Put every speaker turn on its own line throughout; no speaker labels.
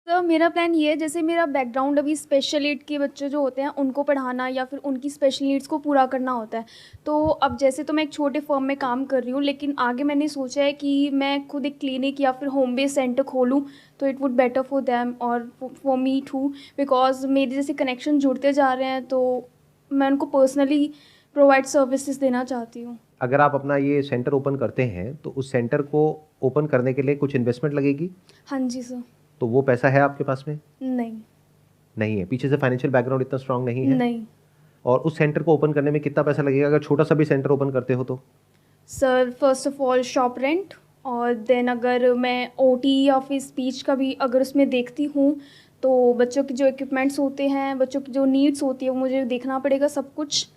तो मेरा प्लान ये है, जैसे मेरा बैकग्राउंड अभी स्पेशल नीड के बच्चे जो होते हैं उनको पढ़ाना या फिर उनकी स्पेशल नीड्स को पूरा करना होता है। तो अब जैसे तो मैं एक छोटे फर्म में काम कर रही हूँ, लेकिन आगे मैंने सोचा है कि मैं खुद एक क्लिनिक या फिर होम बेस्ड सेंटर खोलूँ, तो it would better for them और फॉर मी टू, बिकॉज मेरे जैसे कनेक्शन जुड़ते जा रहे हैं, तो मैं उनको पर्सनली प्रोवाइड सर्विसेज देना चाहती हूँ।
अगर आप अपना ये सेंटर ओपन करते हैं तो उस सेंटर को ओपन करने के लिए कुछ इन्वेस्टमेंट लगेगी,
हाँ जी सर।
तो वो पैसा है आपके पास में?
नहीं।
नहीं है, पीछे से फाइनेंशियल बैकग्राउंड इतना स्ट्रांग नहीं है।
नहीं
और उस सेंटर को ओपन करने में कितना पैसा लगेगा अगर छोटा सा भी सेंटर ओपन करते हो तो?
Sir, first of all shop rent, और देन अगर मैं ओटी या फिर स्पीच का भी अगर उसमें देखती हूँ, तो बच्चों के जो इक्विपमेंट्स होते हैं, बच्चों की जो नीड्स होती है, वो मुझे देखना पड़ेगा सब कुछ।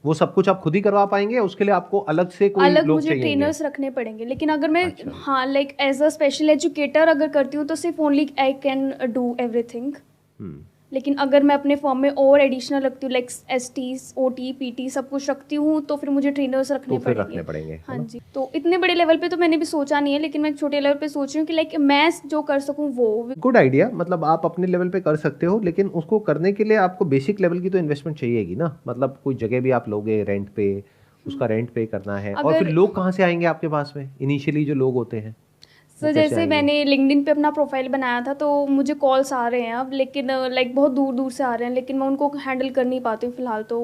वो सब कुछ आप खुद ही करवा पाएंगे, उसके लिए आपको अलग से कोई
अलग
लोग
मुझे
चाहिएंगे?
ट्रेनर्स रखने पड़ेंगे, लेकिन अगर मैं
अच्छा।
हाँ like as a special educator अगर करती हूँ तो सिर्फ only I can do everything.
Hmm.
लेकिन अगर मैं अपने फॉर्म में और एडिशनल रखती हूँ like S T OT PT सब कुछ रखती हूँ, तो फिर मुझे ट्रेनर्स रखने
तो फिर
पड़ेंगे।
रखने पड़ेंगे, है
हाँ
ना?
जी, तो इतने बड़े लेवल पे तो मैंने भी सोचा नहीं है, लेकिन मैं एक छोटे लेवल पे सोच रही हूँ कि लाइक मैं जो कर सकूँ वो।
गुड आइडिया, मतलब आप अपने लेवल पे कर सकते हो, लेकिन उसको करने के लिए आपको बेसिक लेवल की तो इन्वेस्टमेंट चाहिएगी ना। मतलब कोई जगह भी आप लोगे रेंट पे, उसका रेंट पे करना है, और फिर
अगर
लोग कहाँ से आएंगे आपके पास में? इनिशियली जो लोग होते हैं वो
सर,
कैसे
जैसे
आएंगे?
मैंने लिंक्डइन पे अपना प्रोफाइल बनाया था, तो मुझे कॉल्स आ रहे हैं अब, लेकिन लाइक बहुत दूर दूर से आ रहे हैं, लेकिन मैं उनको हैंडल कर नहीं पाती हूँ फ़िलहाल तो,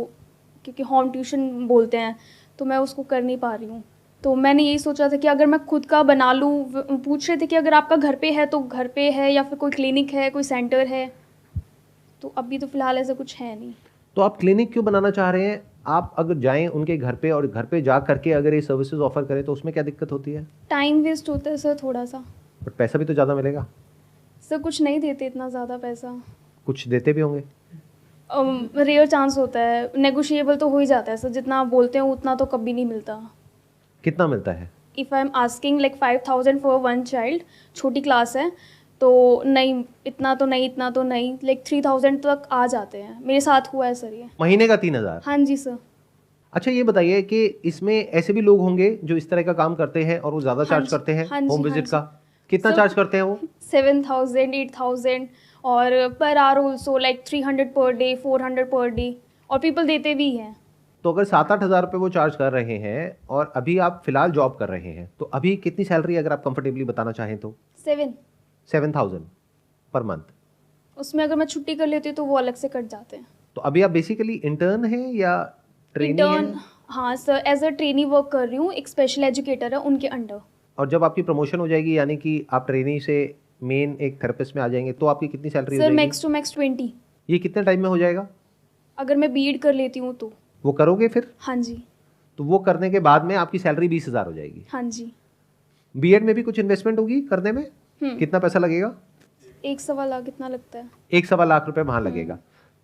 क्योंकि होम ट्यूशन बोलते हैं, तो मैं उसको कर नहीं पा रही हूँ। तो मैंने यही सोचा था कि अगर मैं खुद का बना लूँ, पूछ रहे थे कि अगर आपका घर पे है तो घर पे है, या फिर कोई क्लिनिक है, कोई सेंटर है, तो अभी तो फ़िलहाल ऐसा कुछ है नहीं।
तो आप क्लिनिक क्यों बनाना चाह रहे हैं? आप अगर जाएं उनके घर पे और घर पे जा करके अगर ये सर्विसेज ऑफर करें तो उसमें क्या दिक्कत होती है?
टाइम वेस्ट होता है सर थोड़ा सा।
बट पैसा भी तो ज़्यादा मिलेगा।
सर, कुछ नहीं देते इतना ज़्यादा पैसा।
कुछ देते भी होंगे।
रेयर चांस होता है, नेगोशिएबल तो हो ही जाता है सर, जितना आप बोलते हैं उतना तो कभी नहीं मिलता।
कितना मिलता है?
If I am asking like 5,000 for one child, छोटी क्लास है, तो नहीं, इतना तो नहीं, इतना तो नहीं, लाइक 3,000 तक आ जाते हैं, मेरे साथ हुआ है सर ये।
महीने का 3,000?
हाँ जी सर।
अच्छा, ये बताइए कि इसमें ऐसे भी लोग होंगे जो इस तरह का काम करते हैं और वो ज़्यादा
हाँ
चार्ज
जी,
करते हैं
हाँ
होम
जी, हाँ
विजिट
जी।
का। कितना
सर,
चार्ज करते हैं वो?
7,000, 8,000, और per hour also like 300 per day, 400 per day, और पीपल देते भी हैं।
तो अगर 7-8 हज़ार रुपये वो चार्ज कर रहे हैं और अभी आप फिलहाल जॉब कर रहे हैं, तो अभी कितनी सैलरी अगर आप कंफर्टेबली बताना चाहें तो?
7।
7,000 पर मंथ।
उसमें अगर मैं छुट्टी कर लेती हूँ तो वो अलग से कट जाते हैं।
तो अभी आप बेसिकली इंटर्न हैं या ट्रेनी हैं?
इंटर्न, हाँ sir, as a trainee work कर रही हूँ, एक स्पेशल एजुकेटर है उनके अंडर।
और जब आपकी प्रमोशन हो जाएगी, यानी कि आप ट्रेनी से मेन एक थेरेपिस्ट में आ जाएंगे, तो आपकी कितनी सैलरी हो
सर,
जाएगी?
मैक्स टू मैक्स 20,
ये कितने टाइम में हो जाएगा?
अगर मैं बीड कर लेती हूँ तो।
वो करोगे फिर?
हाँ जी।
तो वो करने के बाद में आपकी सैलरी 20,000 हो जाएगी।
हाँ जी।
बीएड में भी कुछ इन्वेस्टमेंट होगी करने में? कितना पैसा लगेगा?
1 सवा लाख इतना लगता है।
1 सवा लाख रुपए वहाँ लगेगा।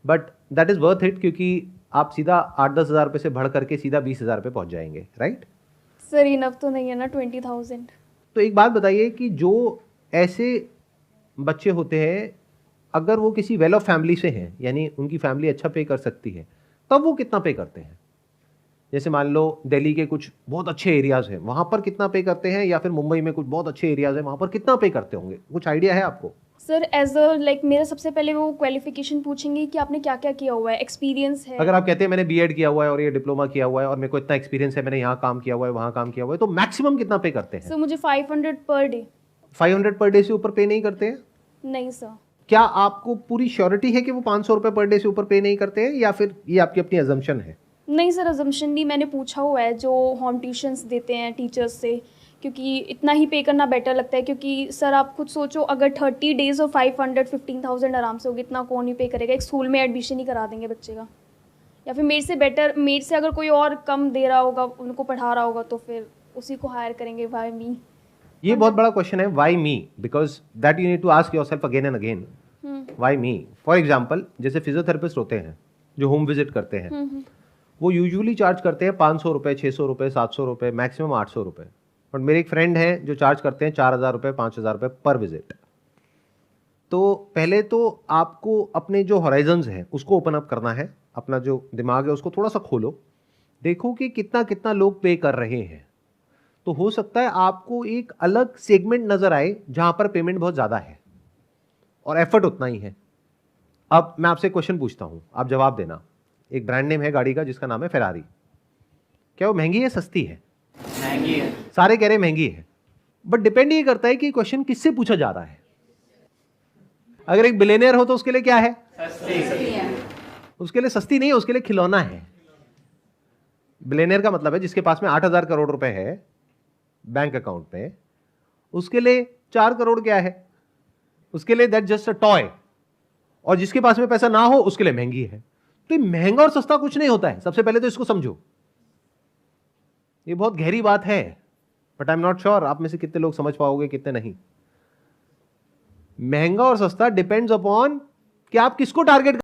But that is worth it, क्योंकि आप सीधा 8-10 हज़ार रुपये से बढ़ करके सीधा 20,000 पे पहुँच जाएंगे, राइट?
सर, इनफ तो नहीं है ना 20,000।
तो एक बात बताइए कि जो ऐसे बच्चे होते हैं, अगर वो किसी वेल ऑफ फैमिली से हैं, यानी उनकी फैमिली अच्छा पे कर सकती है, तब वो कितना पे करते हैं? जैसे मान लो दिल्ली के कुछ बहुत अच्छे एरियाज़ हैं, वहाँ पर कितना पे करते हैं, या फिर मुंबई में कुछ बहुत अच्छे एरियाज़ हैं, वहाँ पर कितना पे करते होंगे? कुछ आइडिया है आपको?
सर, एज अ लाइक मेरा सबसे पहले वो क्वालिफिकेशन पूछेंगे कि आपने क्या क्या किया हुआ है, एक्सपीरियंस है।
अगर आप कहते हैं मैंने बीएड किया हुआ है और ये डिप्लोमा किया हुआ है और मेरे को इतना एक्सपीरियंस है, मैंने यहाँ काम किया हुआ है, वहाँ काम किया हुआ है, तो मैक्सिमम कितना पे करते हैं?
सर, मुझे 500 पर डे।
500 पर डे से ऊपर पे नहीं करते हैं?
नहीं सर।
क्या आपको पूरी श्योरिटी है कि वो 500 रुपये पर डे से ऊपर पे नहीं करते हैं, या फिर ये आपकी अपनी अजम्पशन है?
नहीं सर, अजम्पशन नहीं, मैंने पूछा हुआ है जो होम ट्यूशन्स देते हैं टीचर्स से, क्योंकि इतना ही पे करना बेटर लगता है, क्योंकि सर आप खुद सोचो, अगर 30 डेज़ और 500, 15,000 आराम से होगी, इतना कौन ही पे करेगा? एक स्कूल में एडमिशन ही करा देंगे बच्चे का, या फिर मेरे से बेटर, मेरे से अगर कोई और कम दे रहा होगा, उनको पढ़ा रहा होगा, तो फिर उसी को हायर करेंगे। Why me?
ये बहुत बड़ा क्वेश्चन है, why me, because that you need to ask yourself again and again. Why me? For example, जैसे फिजियोथेरेपिस्ट होते हैं जो होम विजिट करते हैं, वो यूजुअली चार्ज करते हैं 500 रुपये, 600 रुपये, 700 रुपये, मैक्सिमम 800 रुपये। बट मेरे एक फ्रेंड हैं जो चार्ज करते हैं 4,000 रुपये, 5,000 रुपये पर विजिट। तो पहले तो आपको अपने जो हॉराइजन्स हैं उसको ओपन अप करना है, अपना जो दिमाग है उसको थोड़ा सा खोलो, देखो कि कितना कितना लोग पे कर रहे हैं। तो हो सकता है आपको एक अलग सेगमेंट नजर आए जहां पर पेमेंट बहुत ज़्यादा है, और एफर्ट उतना ही है। अब मैं आपसे क्वेश्चन पूछता हूं, आप जवाब देना। एक ब्रांड नेम है गाड़ी का जिसका नाम है फेरारी। क्या वो महंगी है, सस्ती है?
महंगी है।
सारे कह रहे हैं महंगी है, बट डिपेंड ये करता है कि क्वेश्चन किससे पूछा जा रहा है। अगर एक बिलियनियर हो तो उसके लिए क्या है?
सस्ती है।
उसके लिए सस्ती नहीं है, उसके लिए खिलौना है। बिलियनियर का मतलब है जिसके पास में 8,000 करोड़ रुपए है बैंक अकाउंट पे, उसके लिए 4 करोड़ क्या है? उसके लिए दैट जस्ट अ टॉय। और जिसके पास में पैसा ना हो उसके लिए महंगी है। तो ये महंगा और सस्ता कुछ नहीं होता है, सबसे पहले तो इसको समझो। ये बहुत गहरी बात है, but I am not sure आप में से कितने लोग समझ पाओगे, कितने नहीं। महंगा और सस्ता डिपेंड्स अपॉन कि आप किसको टारगेट